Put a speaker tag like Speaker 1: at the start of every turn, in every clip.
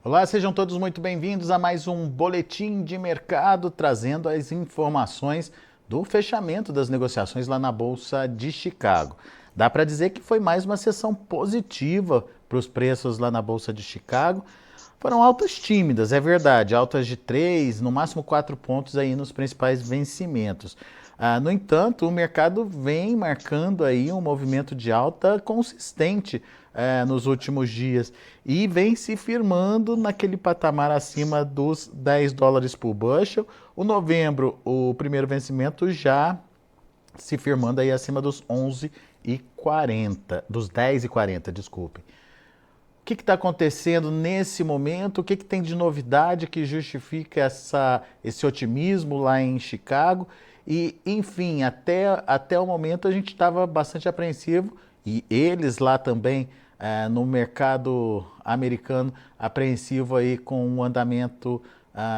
Speaker 1: Olá, sejam todos muito bem-vindos a mais um boletim de mercado trazendo as informações do fechamento das negociações lá na Bolsa de Chicago. Dá para dizer que foi mais uma sessão positiva para os preços lá na Bolsa de Chicago. Foram altas tímidas, é verdade, altas de 3, no máximo 4 pontos aí nos principais vencimentos. No entanto, o mercado vem marcando aí um movimento de alta consistente nos últimos dias e vem se firmando naquele patamar acima dos 10 dólares por bushel. O novembro, o primeiro vencimento já se firmando aí acima dos 11,40, dos 10,40, desculpe. O que está acontecendo nesse momento? O que tem de novidade que justifica esse otimismo lá em Chicago? E, enfim, até o momento a gente estava bastante apreensivo, e eles lá também, no mercado americano, apreensivo aí com o andamento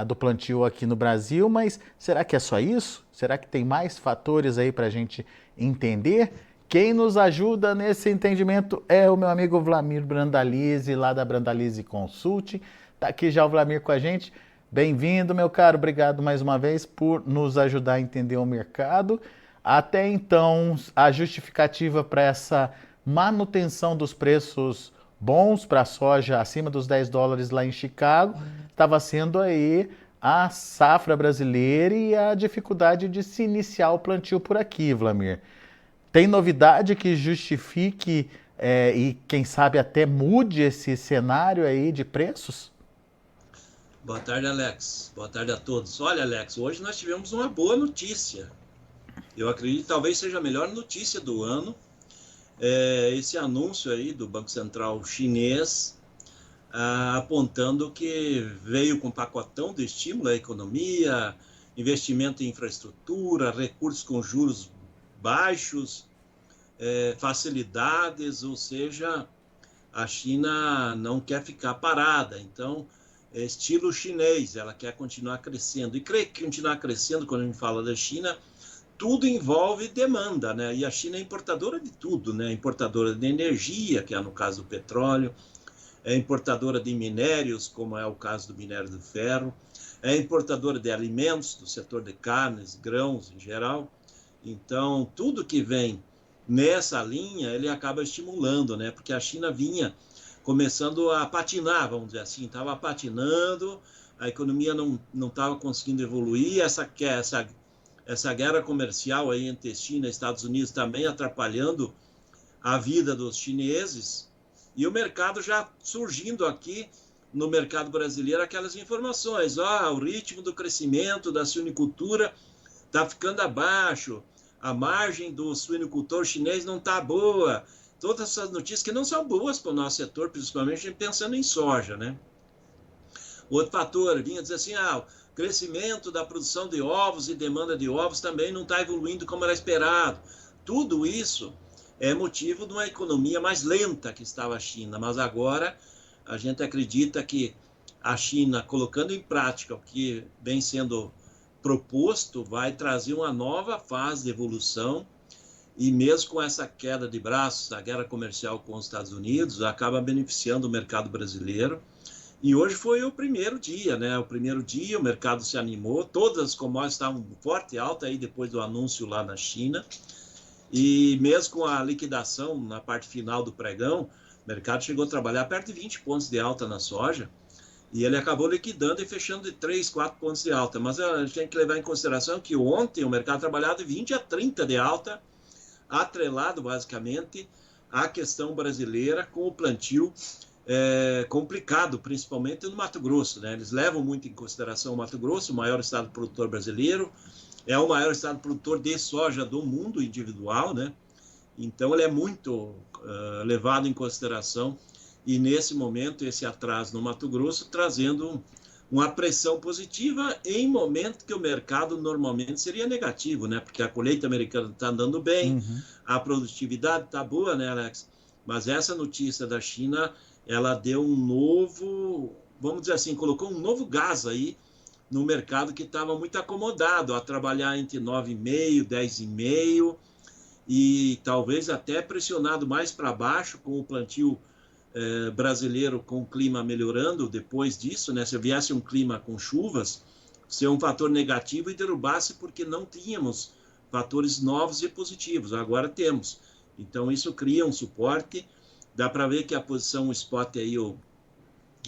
Speaker 1: do plantio aqui no Brasil. Mas será que é só isso? Será que tem mais fatores aí para a gente entender? Quem nos ajuda nesse entendimento é o meu amigo Vlamir Brandalize, lá da Brandalize Consulting. Está aqui já o Vlamir com a gente. Bem-vindo, meu caro. Obrigado mais uma vez por nos ajudar a entender o mercado. Até então, a justificativa para essa manutenção dos preços bons para a soja acima dos 10 dólares lá em Chicago estava sendo aí a safra brasileira e a dificuldade de se iniciar o plantio por aqui, Vlamir. Tem novidade que justifique e quem sabe até mude esse cenário aí de preços?
Speaker 2: Boa tarde, Alex. Boa tarde a todos. Olha, Alex, hoje nós tivemos uma boa notícia. Eu acredito que talvez seja a melhor notícia do ano. Esse anúncio aí do Banco Central chinês apontando que veio com um pacotão de estímulo à economia, investimento em infraestrutura, recursos com juros baixos, facilidades, ou seja, a China não quer ficar parada. Então, estilo chinês, ela quer continuar crescendo. E continuar crescendo, quando a gente fala da China, tudo envolve demanda, né? E a China é importadora de tudo, né? Importadora de energia, que é no caso do petróleo, é importadora de minérios, como é o caso do minério do ferro, é importadora de alimentos, do setor de carnes, grãos em geral. Então, tudo que vem nessa linha, ele acaba estimulando, né? Porque a China vinha começando a patinar, vamos dizer assim, estava patinando, a economia não estava conseguindo evoluir, essa guerra comercial aí entre China e Estados Unidos também atrapalhando a vida dos chineses, e o mercado já surgindo aqui no mercado brasileiro aquelas informações, o ritmo do crescimento da suinicultura está ficando abaixo, a margem do suinocultor chinês não está boa. Todas essas notícias que não são boas para o nosso setor, principalmente pensando em soja, né? Outro fator, vinha dizer assim, o crescimento da produção de ovos e demanda de ovos também não está evoluindo como era esperado. Tudo isso é motivo de uma economia mais lenta que estava a China, mas agora a gente acredita que a China, colocando em prática o que vem sendo proposto, vai trazer uma nova fase de evolução, e mesmo com essa queda de braços, a guerra comercial com os Estados Unidos, acaba beneficiando o mercado brasileiro. E hoje foi o primeiro dia, né? O primeiro dia, o mercado se animou, todas as commodities estavam forte alta aí depois do anúncio lá na China, e mesmo com a liquidação na parte final do pregão, o mercado chegou a trabalhar perto de 20 pontos de alta na soja, e ele acabou liquidando e fechando de 3, 4 pontos de alta. Mas a gente tem que levar em consideração que ontem o mercado trabalhava de 20 a 30 de alta, atrelado basicamente à questão brasileira com o plantio complicado, principalmente no Mato Grosso, né? Eles levam muito em consideração o Mato Grosso, o maior estado produtor brasileiro, é o maior estado produtor de soja do mundo individual, né? Então ele é muito levado em consideração, e nesse momento esse atraso no Mato Grosso trazendo uma pressão positiva em momento que o mercado normalmente seria negativo, né? Porque a colheita americana está andando bem, a produtividade está boa, né, Alex? Mas essa notícia da China, ela deu um novo, vamos dizer assim, colocou um novo gás aí no mercado que estava muito acomodado a trabalhar entre 9,5, 10,5, e talvez até pressionado mais para baixo com o plantio brasileiro com o clima melhorando depois disso, né? Se viesse um clima com chuvas, ser um fator negativo e derrubasse porque não tínhamos fatores novos e positivos. Agora temos. Então isso cria um suporte. Dá para ver que a posição spot aí,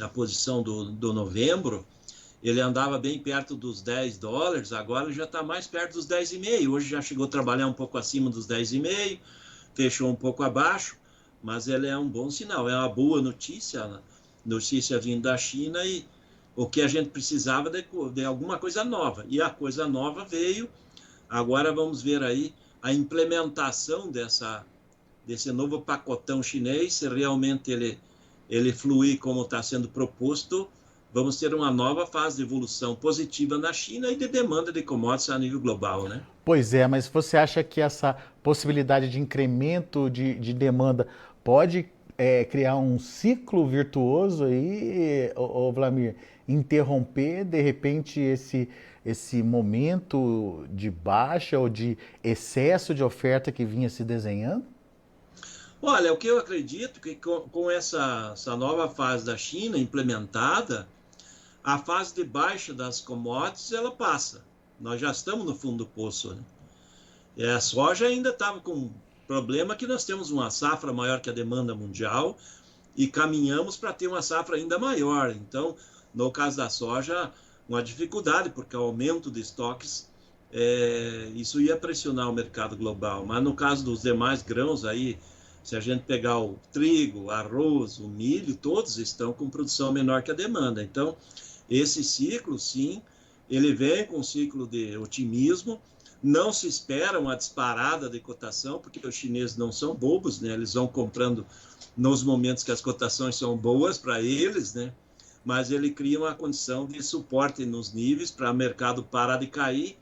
Speaker 2: a posição do novembro, ele andava bem perto dos $10, agora já está mais perto dos 10,5. Hoje já chegou a trabalhar um pouco acima dos 10,5, fechou um pouco abaixo, mas ele é um bom sinal, é uma boa notícia, notícia vindo da China, e o que a gente precisava de alguma coisa nova. E a coisa nova veio. Agora vamos ver aí a implementação desse novo pacotão chinês, se realmente ele fluir como está sendo proposto. Vamos ter uma nova fase de evolução positiva na China e de demanda de commodities a nível global, né?
Speaker 1: Pois é, mas você acha que essa possibilidade de incremento de demanda pode criar um ciclo virtuoso aí, Vlamir? Interromper, de repente, esse momento de baixa ou de excesso de oferta que vinha se desenhando?
Speaker 2: Olha, o que eu acredito que com essa nova fase da China implementada, a fase de baixa das commodities, ela passa. Nós já estamos no fundo do poço, né? E a soja ainda estava com um problema que nós temos uma safra maior que a demanda mundial e caminhamos para ter uma safra ainda maior. Então, no caso da soja, uma dificuldade, porque o aumento de estoques, isso ia pressionar o mercado global. Mas no caso dos demais grãos aí, se a gente pegar o trigo, arroz, o milho, todos estão com produção menor que a demanda. Então, esse ciclo, sim, ele vem com um ciclo de otimismo. Não se espera uma disparada de cotação, porque os chineses não são bobos, né? Eles vão comprando nos momentos que as cotações são boas para eles, né? Mas ele cria uma condição de suporte nos níveis para o mercado parar de cair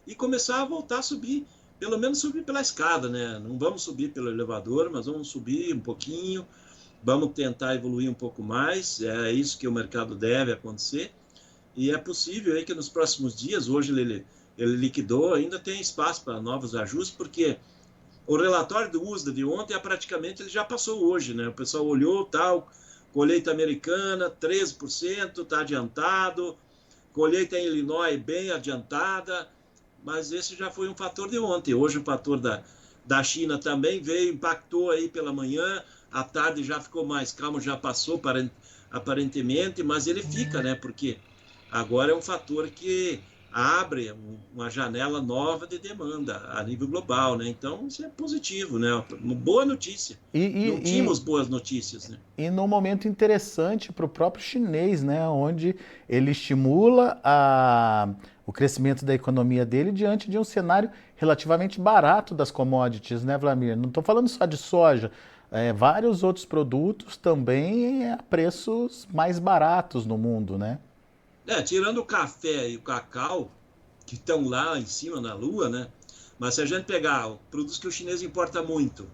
Speaker 2: e começar a voltar a subir, pelo menos subir pela escada, né? Não vamos subir pelo elevador, mas vamos subir um pouquinho, vamos tentar evoluir um pouco mais. É isso que o mercado deve acontecer. E é possível aí que nos próximos dias, hoje ele liquidou, ainda tem espaço para novos ajustes, porque o relatório do USDA de ontem, praticamente, ele já passou hoje, né? O pessoal olhou, tal, colheita americana, 13%, está adiantado, colheita em Illinois bem adiantada, mas esse já foi um fator de ontem. Hoje o fator da China também veio, impactou aí pela manhã, à tarde já ficou mais calmo, já passou aparentemente, mas ele fica, né? Porque agora é um fator que abre uma janela nova de demanda a nível global, né? Então, isso é positivo, né? Uma boa notícia. Não tínhamos boas notícias, né?
Speaker 1: E num momento interessante para o próprio chinês, né? Onde ele estimula o crescimento da economia dele diante de um cenário relativamente barato das commodities, né, Vlamir? Não estou falando só de soja, vários outros produtos também a preços mais baratos no mundo, né?
Speaker 2: Tirando o café e o cacau, que estão lá em cima na Lua, né? Mas se a gente pegar produtos que o chinês importa muito,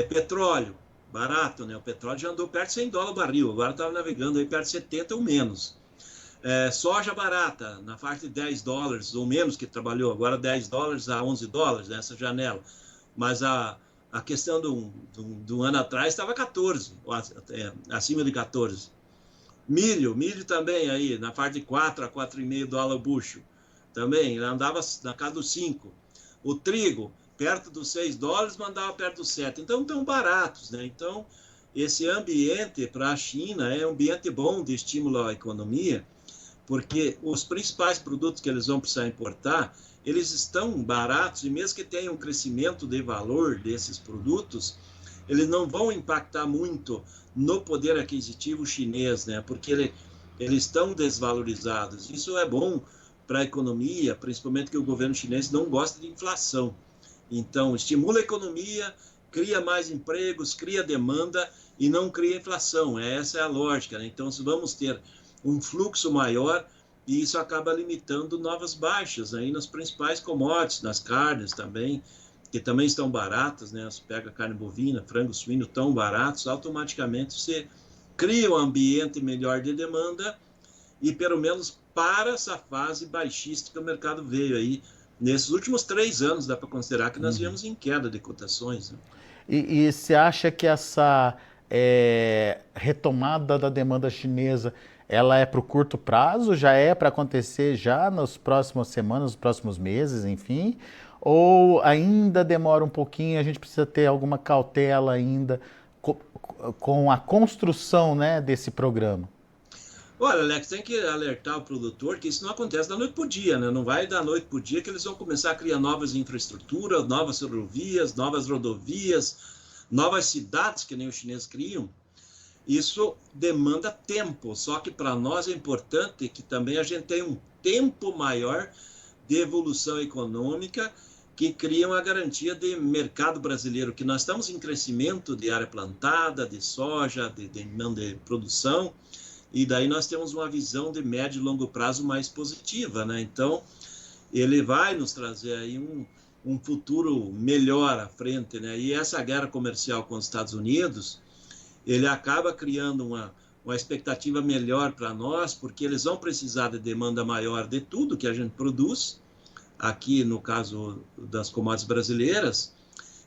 Speaker 2: petróleo, barato, né? O petróleo já andou perto de $100 o barril, agora estava navegando aí perto de 70 ou menos. Soja barata, na faixa de $10 ou menos que trabalhou, agora $10 a $11 nessa janela. Mas a questão do ano atrás estava 14, acima de 14. Milho também aí, na faixa de 4 a $4,5 o bucho. Também, andava na casa dos 5. O trigo, perto dos $6, mandava perto dos 7. Então, estão baratos, né? Então, esse ambiente para a China é um ambiente bom de estímulo à economia, porque os principais produtos que eles vão precisar importar, eles estão baratos, e mesmo que tenham um crescimento de valor desses produtos, eles não vão impactar muito no poder aquisitivo chinês, né? Porque eles estão desvalorizados. Isso é bom para a economia, principalmente que o governo chinês não gosta de inflação. Então, estimula a economia, cria mais empregos, cria demanda e não cria inflação. Essa é a lógica, né? Então, se vamos ter um fluxo maior, e isso acaba limitando novas baixas aí nas principais commodities, nas carnes também, que também estão baratas, né? Você pega carne bovina, frango, suíno, tão baratos, automaticamente você cria um ambiente melhor de demanda e pelo menos para essa fase baixista que o mercado veio aí. Nesses últimos 3 anos, dá para considerar que nós viemos em queda de cotações, né?
Speaker 1: E você acha que retomada da demanda chinesa, ela é para o curto prazo, já é para acontecer já nas próximas semanas, nos próximos meses, enfim, ou ainda demora um pouquinho, a gente precisa ter alguma cautela ainda com a construção, né, desse programa?
Speaker 2: Olha, Alex, tem que alertar o produtor que isso não acontece da noite para o dia, né? Não vai da noite para o dia que eles vão começar a criar novas infraestruturas, novas ferrovias, novas rodovias, novas cidades que nem os chineses criam. Isso demanda tempo, só que para nós é importante que também a gente tenha um tempo maior de evolução econômica que cria uma garantia de mercado brasileiro, que nós estamos em crescimento de área plantada, de soja, de produção, e daí nós temos uma visão de médio e longo prazo mais positiva, né? Então, ele vai nos trazer aí um futuro melhor à frente, né? E essa guerra comercial com os Estados Unidos, ele acaba criando uma expectativa melhor para nós, porque eles vão precisar de demanda maior de tudo que a gente produz, aqui no caso das commodities brasileiras,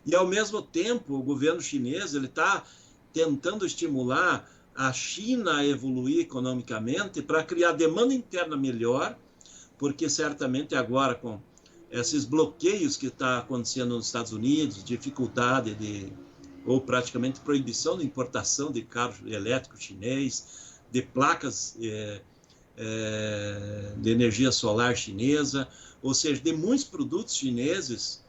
Speaker 2: e ao mesmo tempo o governo chinês ele está tentando estimular a China a evoluir economicamente para criar demanda interna melhor, porque certamente agora com esses bloqueios que está acontecendo nos Estados Unidos, dificuldade ou praticamente proibição de importação de carro elétrico chinês, de placas de energia solar chinesa, ou seja, de muitos produtos chineses,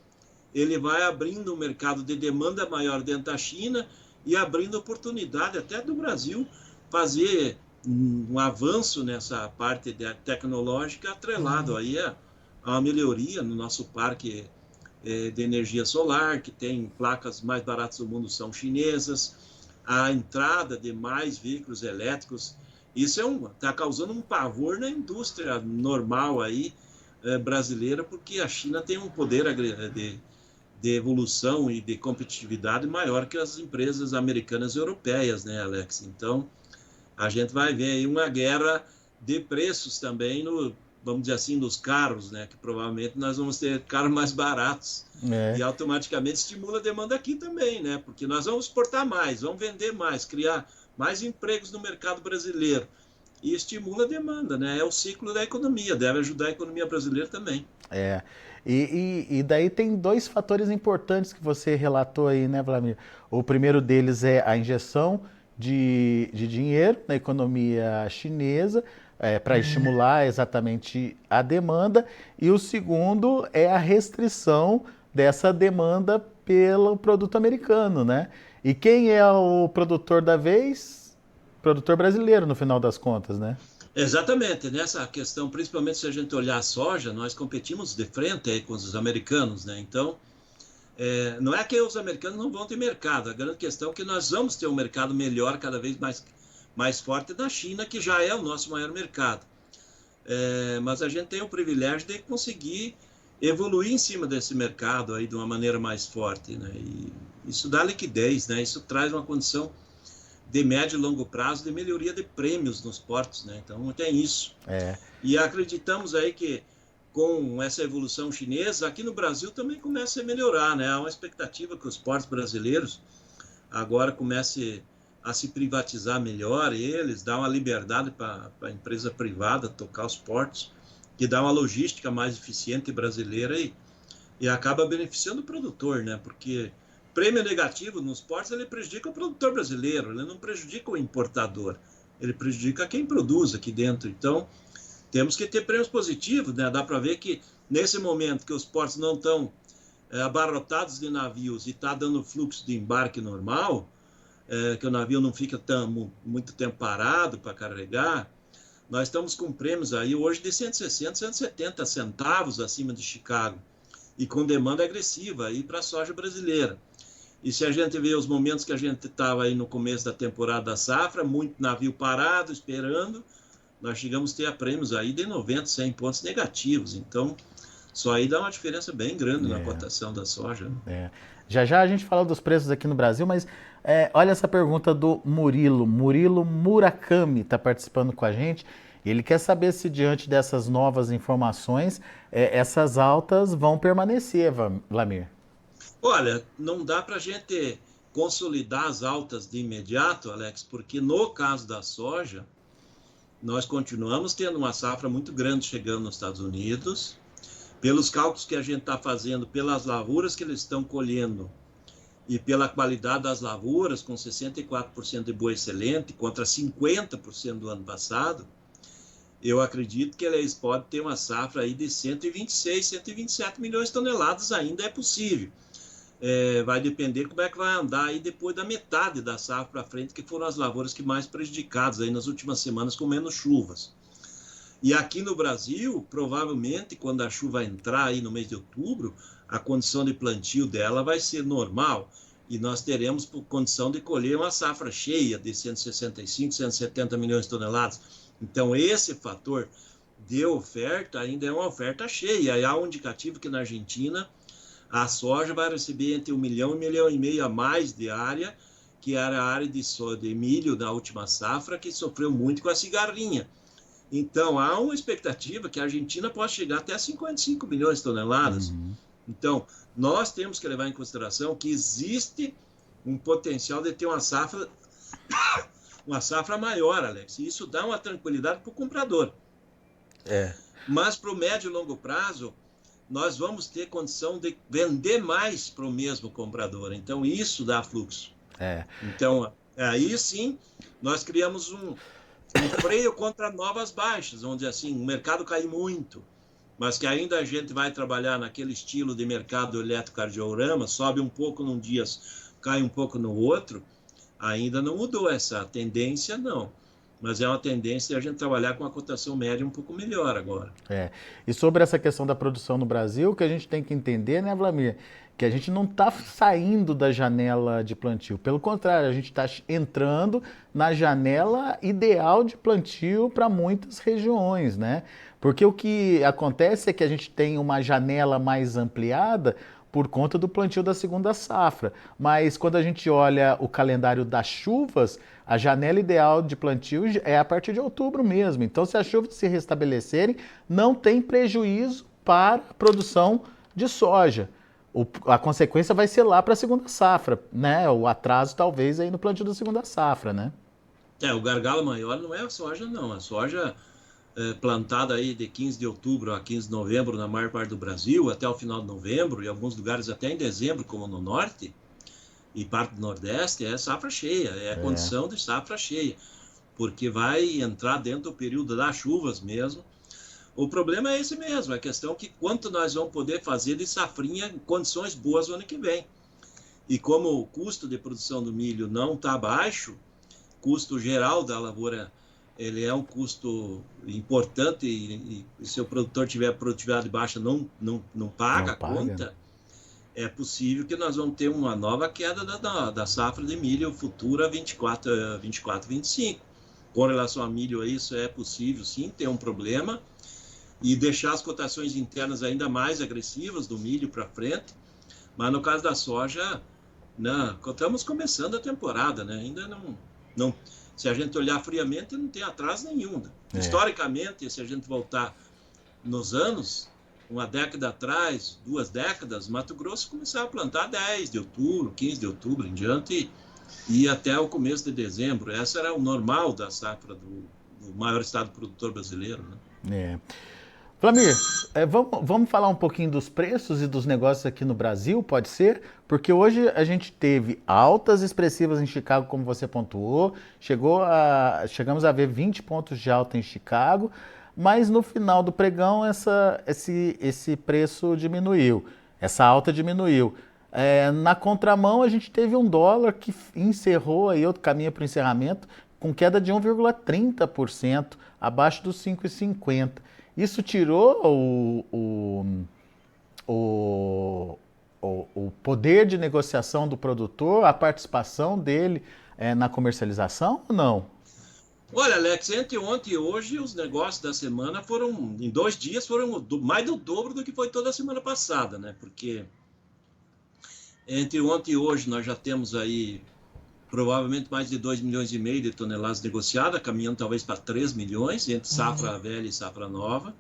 Speaker 2: ele vai abrindo um mercado de demanda maior dentro da China e abrindo oportunidade até do Brasil fazer um avanço nessa parte tecnológica atrelado aí a uma melhoria no nosso parque de energia solar, que tem placas mais baratas do mundo são chinesas, a entrada de mais veículos elétricos. Isso está causando um pavor na indústria normal aí, brasileira, porque a China tem um poder de evolução e de competitividade maior que as empresas americanas e europeias, né, Alex? Então, a gente vai ver aí uma guerra de preços também, vamos dizer assim, nos carros, né? Que provavelmente nós vamos ter carros mais baratos. E automaticamente estimula a demanda aqui também, né? Porque nós vamos exportar mais, vamos vender mais, criar mais empregos no mercado brasileiro. E estimula a demanda, né? É o ciclo da economia, deve ajudar a economia brasileira também.
Speaker 1: E daí tem dois fatores importantes que você relatou aí, né, Wlamir? O primeiro deles é a injeção de dinheiro na economia chinesa, para estimular exatamente a demanda, e o segundo é a restrição dessa demanda pelo produto americano, né? E quem é o produtor da vez? Produtor brasileiro, no final das contas, né?
Speaker 2: Exatamente, nessa questão, principalmente se a gente olhar a soja, nós competimos de frente aí com os americanos, né? Então, não é que os americanos não vão ter mercado, a grande questão é que nós vamos ter um mercado melhor, cada vez mais forte da China, que já é o nosso maior mercado. Mas a gente tem o privilégio de conseguir evoluir em cima desse mercado aí de uma maneira mais forte, né? E isso dá liquidez, né? Isso traz uma condição de médio e longo prazo de melhoria de prêmios nos portos, né? Então tem isso. E acreditamos aí que com essa evolução chinesa, aqui no Brasil também começa a melhorar, né? Há uma expectativa que os portos brasileiros agora comecem a se privatizar melhor eles, dar uma liberdade para a empresa privada tocar os portos, que dá uma logística mais eficiente brasileira e acaba beneficiando o produtor, né? Porque prêmio negativo nos portos, ele prejudica o produtor brasileiro, ele não prejudica o importador, ele prejudica quem produz aqui dentro. Então, temos que ter prêmios positivos, né? Dá para ver que nesse momento que os portos não estão abarrotados de navios e está dando fluxo de embarque normal, que o navio não fica muito tempo parado para carregar, nós estamos com prêmios aí hoje de 160, 170 centavos acima de Chicago, e com demanda agressiva aí para a soja brasileira. E se a gente vê os momentos que a gente estava aí no começo da temporada da safra, muito navio parado, esperando, nós chegamos a ter prêmios aí de 90, 100 pontos negativos. Então, só aí dá uma diferença bem grande na cotação da soja.
Speaker 1: Já já a gente fala dos preços aqui no Brasil, mas olha essa pergunta do Murilo. Murilo Murakami está participando com a gente. Ele quer saber se diante dessas novas informações, essas altas vão permanecer, Wlamir.
Speaker 2: Olha, não dá para a gente consolidar as altas de imediato, Alex, porque no caso da soja, nós continuamos tendo uma safra muito grande chegando nos Estados Unidos. Pelos cálculos que a gente está fazendo, pelas lavouras que eles estão colhendo e pela qualidade das lavouras, com 64% de boa excelente contra 50% do ano passado, eu acredito que eles podem ter uma safra aí de 126, 127 milhões de toneladas, ainda é possível. Vai depender como é que vai andar aí depois da metade da safra para frente, que foram as lavouras que mais prejudicadas aí nas últimas semanas com menos chuvas. E aqui no Brasil, provavelmente, quando a chuva entrar aí no mês de outubro, a condição de plantio dela vai ser normal e nós teremos condição de colher uma safra cheia de 165, 170 milhões de toneladas. Então, esse fator de oferta ainda é uma oferta cheia. E há um indicativo que na Argentina a soja vai receber entre 1 milhão e 1,5 milhão a mais de área, que era a área de milho da última safra, que sofreu muito com a cigarrinha. Então, há uma expectativa que a Argentina possa chegar até 55 milhões de toneladas.
Speaker 1: Uhum.
Speaker 2: Então, nós temos que levar em consideração que existe um potencial de ter uma safra maior, Alex. E isso dá uma tranquilidade para o comprador. Mas para o médio e longo prazo, nós vamos ter condição de vender mais para o mesmo comprador. Então, isso dá fluxo. Então, aí sim, nós criamos um freio contra novas baixas, vamos dizer assim, o mercado cai muito, mas que ainda a gente vai trabalhar naquele estilo de mercado eletrocardiograma, sobe um pouco num dia, cai um pouco no outro, ainda não mudou essa tendência, não. Mas é uma tendência a gente trabalhar com a cotação média um pouco melhor agora.
Speaker 1: E sobre essa questão da produção no Brasil, o que a gente tem que entender, né, Vlamir? Que a gente não está saindo da janela de plantio. Pelo contrário, a gente está entrando na janela ideal de plantio para muitas regiões, né? Porque o que acontece é que a gente tem uma janela mais ampliada por conta do plantio da segunda safra. Mas quando a gente olha o calendário das chuvas, a janela ideal de plantio é a partir de outubro mesmo. Então, se as chuvas se restabelecerem, não tem prejuízo para a produção de soja. A consequência vai ser lá para a segunda safra, né? O atraso talvez aí no plantio da segunda safra, né?
Speaker 2: O gargalo maior não é a soja, não. A soja plantada aí de 15 de outubro a 15 de novembro na maior parte do Brasil, até o final de novembro, e alguns lugares até em dezembro, como no norte e parte do nordeste, é safra cheia, é condição de safra cheia, porque vai entrar dentro do período das chuvas mesmo. O problema é esse mesmo, a questão que quanto nós vamos poder fazer de safrinha em condições boas no ano que vem. E como o custo de produção do milho não está baixo, custo geral da lavoura, ele é um custo importante e se o produtor tiver produtividade baixa não paga a conta, é possível que nós vamos ter uma nova queda da safra de milho futura 24, 25. Com relação a milho, isso é possível sim, ter um problema e deixar as cotações internas ainda mais agressivas do milho para frente, mas no caso da soja, não, estamos começando a temporada, né? Ainda não, se a gente olhar friamente, não tem atraso nenhum. Historicamente, se a gente voltar nos anos, uma década atrás, 2 décadas, Mato Grosso começava a plantar 10 de outubro, 15 de outubro em diante e até o começo de dezembro. Essa era o normal da safra do maior estado produtor brasileiro, né?
Speaker 1: Vlamir, vamos falar um pouquinho dos preços e dos negócios aqui no Brasil, pode ser? Porque hoje a gente teve altas expressivas em Chicago, como você pontuou, chegamos a ver 20 pontos de alta em Chicago, mas no final do pregão esse preço diminuiu, essa alta diminuiu. Na contramão a gente teve um dólar que encerrou aí, outro caminho para o encerramento, com queda de 1,30%, abaixo dos 5,50. Isso tirou o poder de negociação do produtor, a participação dele na comercialização ou não?
Speaker 2: Olha, Alex, entre ontem e hoje, os negócios da semana em 2 dias, foram mais do dobro do que foi toda a semana passada, né? Porque entre ontem e hoje nós já temos aí provavelmente mais de 2,5 milhões de toneladas negociadas, caminhando talvez para 3 milhões, entre safra velha e safra nova.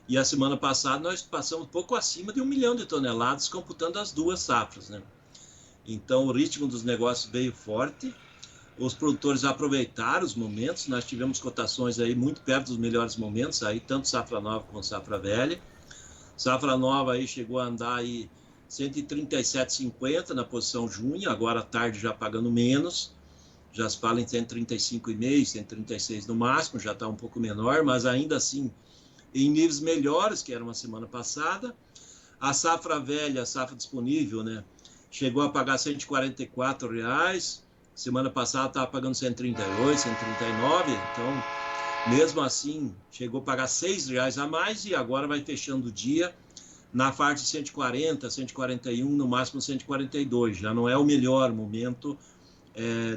Speaker 2: E a semana passada nós passamos pouco acima de 1 milhão de toneladas, computando as duas safras, né? Então, o ritmo dos negócios veio forte, os produtores aproveitaram os momentos, nós tivemos cotações aí muito perto dos melhores momentos, aí tanto safra nova quanto safra velha. Safra nova aí chegou a andar aí 137,50 na posição junho, agora à tarde já pagando menos, já se fala em 135,5, 136 no máximo, já está um pouco menor, mas ainda assim em níveis melhores que era uma semana passada. A safra velha, a safra disponível, né, chegou a pagar R$144, semana passada estava pagando 138, 139, então mesmo assim chegou a pagar R$6 a mais e agora vai fechando o dia na faixa de 140, 141, no máximo 142, já não é o melhor momento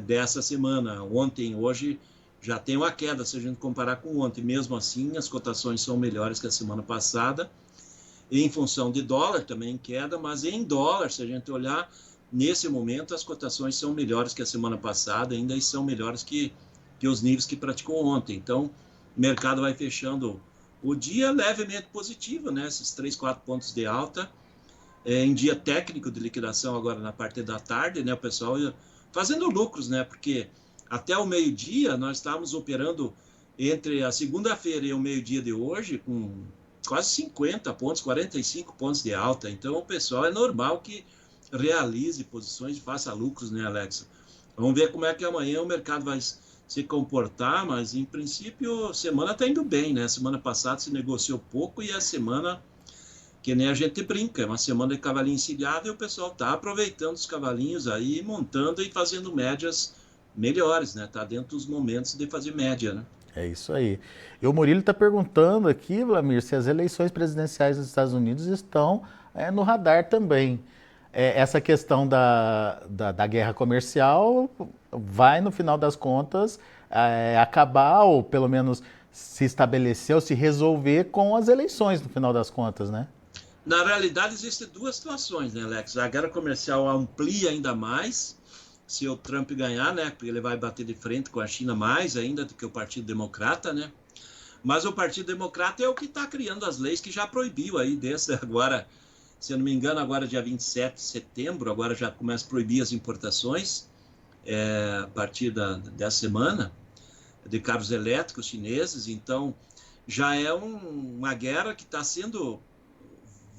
Speaker 2: dessa semana. Ontem, hoje, já tem uma queda, se a gente comparar com ontem. Mesmo assim, as cotações são melhores que a semana passada, em função de dólar também em queda, mas em dólar, se a gente olhar, nesse momento as cotações são melhores que a semana passada, ainda e são melhores que os níveis que praticou ontem. Então, o mercado vai fechando o dia levemente positivo, né? Esses 3, 4 pontos de alta, em dia técnico de liquidação agora na parte da tarde, né? O pessoal fazendo lucros, né? Porque até o meio-dia nós estávamos operando entre a segunda-feira e o meio-dia de hoje com quase 50 pontos, 45 pontos de alta. Então, o pessoal é normal que realize posições e faça lucros, né, Alex? Vamos ver como é que amanhã o mercado vai se comportar, mas em princípio a semana está indo bem, né? Semana passada se negociou pouco e a semana, que nem a gente brinca, é uma semana de cavalinho encilhado e o pessoal está aproveitando os cavalinhos aí, montando e fazendo médias melhores, né? Está dentro dos momentos de fazer média, né?
Speaker 1: É isso aí. E o Murilo está perguntando aqui, Vlamir, se as eleições presidenciais dos Estados Unidos estão no radar também. Essa questão da guerra comercial vai, no final das contas, acabar, ou pelo menos se estabelecer ou se resolver com as eleições, no final das contas, né?
Speaker 2: Na realidade, existem duas situações, né, Alex? A guerra comercial amplia ainda mais se o Trump ganhar, né? Porque ele vai bater de frente com a China mais ainda do que o Partido Democrata, né? Mas o Partido Democrata é o que está criando as leis que já proibiu aí desde agora, se eu não me engano, agora dia 27 de setembro, agora já começa a proibir as importações a partir dessa semana de carros elétricos chineses. Então, já é uma guerra que está sendo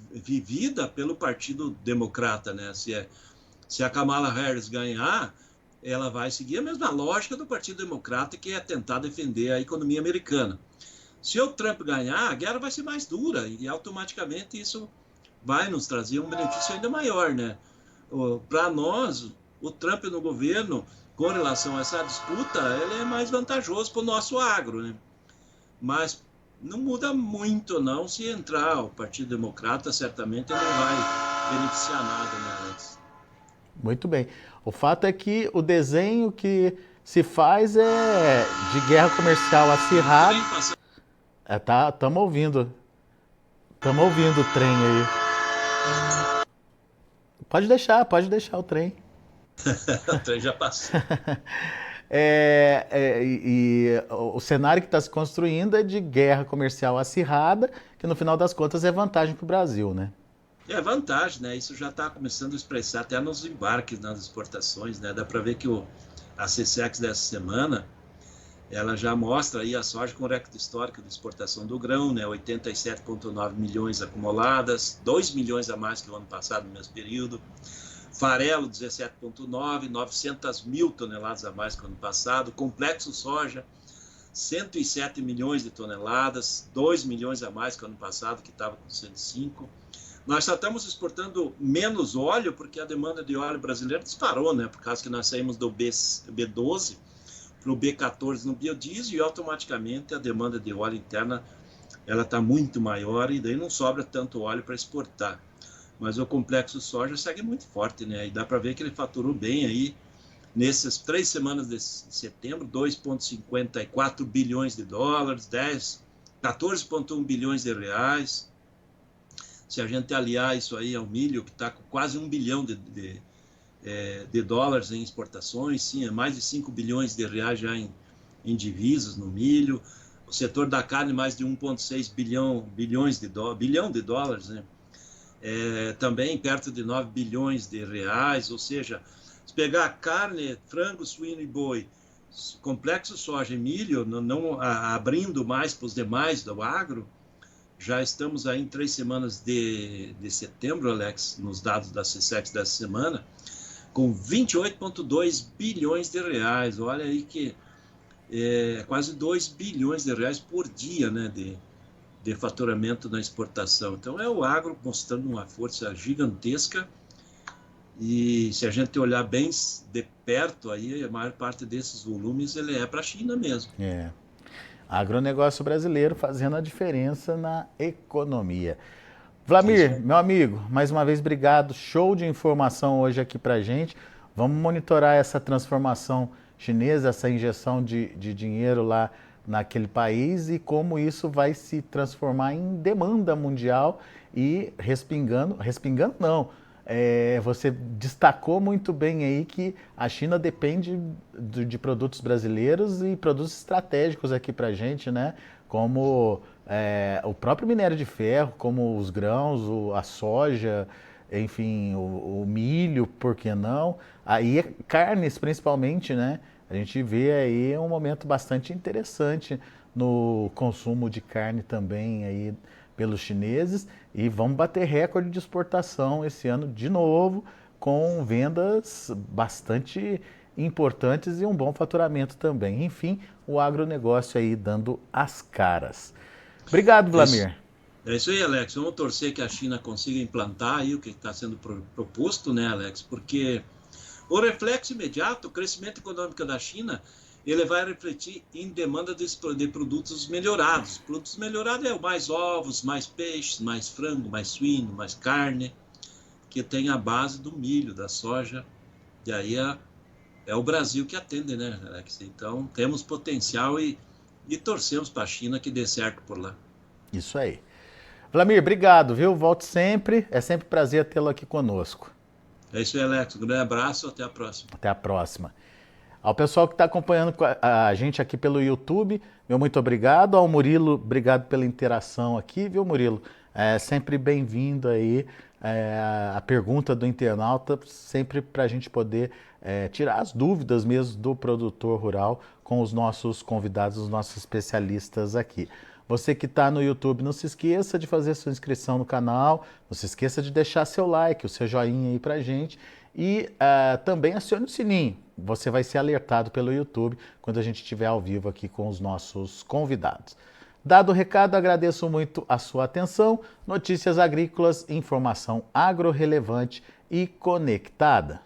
Speaker 2: vivida pelo Partido Democrata, né? Se a Kamala Harris ganhar, ela vai seguir a mesma lógica do Partido Democrata, que é tentar defender a economia americana. Se o Trump ganhar, a guerra vai ser mais dura e automaticamente isso vai nos trazer um benefício ainda maior, né? Para nós, o Trump no governo, com relação a essa disputa, ele é mais vantajoso para o nosso agro, né? Mas não muda muito, não. Se entrar o Partido Democrata, certamente ele não vai beneficiar nada, né, Alex?
Speaker 1: Muito bem. O fato é que o desenho que se faz é de guerra comercial acirrada. Estamos ouvindo. Estamos ouvindo o trem aí. Pode deixar o trem.
Speaker 2: O trem já passou.
Speaker 1: E o cenário que está se construindo é de guerra comercial acirrada, que no final das contas é vantagem para o Brasil, né?
Speaker 2: É vantagem, né? Isso já está começando a expressar até nos embarques, nas exportações, né? Dá para ver que a CSEX dessa semana, ela já mostra aí a soja com recorde histórico de exportação do grão, né? 87,9 milhões acumuladas, 2 milhões a mais que o ano passado, no mesmo período. Farelo, 17,9, 900 mil toneladas a mais que o ano passado. Complexo soja, 107 milhões de toneladas, 2 milhões a mais que o ano passado, que estava com 105. Nós só estamos exportando menos óleo porque a demanda de óleo brasileiro disparou, né? Por causa que nós saímos do B12 para o B14 no biodiesel e automaticamente a demanda de óleo interna ela está muito maior e daí não sobra tanto óleo para exportar. Mas o complexo soja segue muito forte, né? E dá para ver que ele faturou bem aí nessas 3 semanas de setembro, 2,54 bilhões de dólares, 14,1 bilhões de reais. Se a gente aliar isso aí ao milho, que está com quase 1 bilhão de dólares em exportações, sim, é mais de 5 bilhões de reais já em divisas no milho. O setor da carne, mais de 1,6 bilhão de dólares, né? também perto de 9 bilhões de reais, ou seja, se pegar carne, frango, suíno e boi, complexo soja e milho, não abrindo mais para os demais do agro, já estamos aí em 3 semanas de setembro, Alex, nos dados da C7 dessa semana, com 28,2 bilhões de reais. Olha aí que quase 2 bilhões de reais por dia, né, de faturamento na exportação. Então é o agro mostrando uma força gigantesca, e se a gente olhar bem de perto, aí a maior parte desses volumes ele é para a China mesmo.
Speaker 1: Agronegócio brasileiro fazendo a diferença na economia. Vlamir, meu amigo, mais uma vez obrigado, show de informação hoje aqui pra gente. Vamos monitorar essa transformação chinesa, essa injeção de dinheiro lá naquele país e como isso vai se transformar em demanda mundial e respingando não, você destacou muito bem aí que a China depende de produtos brasileiros e produtos estratégicos aqui pra gente, né? Como o próprio minério de ferro, como os grãos, a soja, enfim, o milho, por que não? Aí carnes principalmente, né? A gente vê aí um momento bastante interessante no consumo de carne também aí pelos chineses, e vamos bater recorde de exportação esse ano de novo, com vendas bastante importantes e um bom faturamento também. Enfim, o agronegócio aí dando as caras. Obrigado, Vlamir.
Speaker 2: É isso aí, Alex. Vamos torcer que a China consiga implantar aí o que está sendo proposto, né, Alex? Porque o reflexo imediato, o crescimento econômico da China, ele vai refletir em demanda de produtos melhorados. Produtos melhorados é mais ovos, mais peixes, mais frango, mais suíno, mais carne, que tem a base do milho, da soja. E aí é o Brasil que atende, né, Alex? Então temos potencial e torcemos para a China que dê certo por lá.
Speaker 1: Isso aí. Vlamir, obrigado, viu? Volte sempre. É sempre um prazer tê-lo aqui conosco.
Speaker 2: É isso aí, Alex. Um grande abraço. Até a próxima.
Speaker 1: Até a próxima. Ao pessoal que está acompanhando a gente aqui pelo YouTube, meu muito obrigado. Ao Murilo, obrigado pela interação aqui, viu, Murilo? Sempre bem-vindo aí a pergunta do internauta, sempre para a gente poder tirar as dúvidas mesmo do produtor rural com os nossos convidados, os nossos especialistas aqui. Você que está no YouTube, não se esqueça de fazer sua inscrição no canal, não se esqueça de deixar seu like, o seu joinha aí pra gente e também acione o sininho. Você vai ser alertado pelo YouTube quando a gente estiver ao vivo aqui com os nossos convidados. Dado o recado, agradeço muito a sua atenção. Notícias agrícolas, informação agro-relevante e conectada.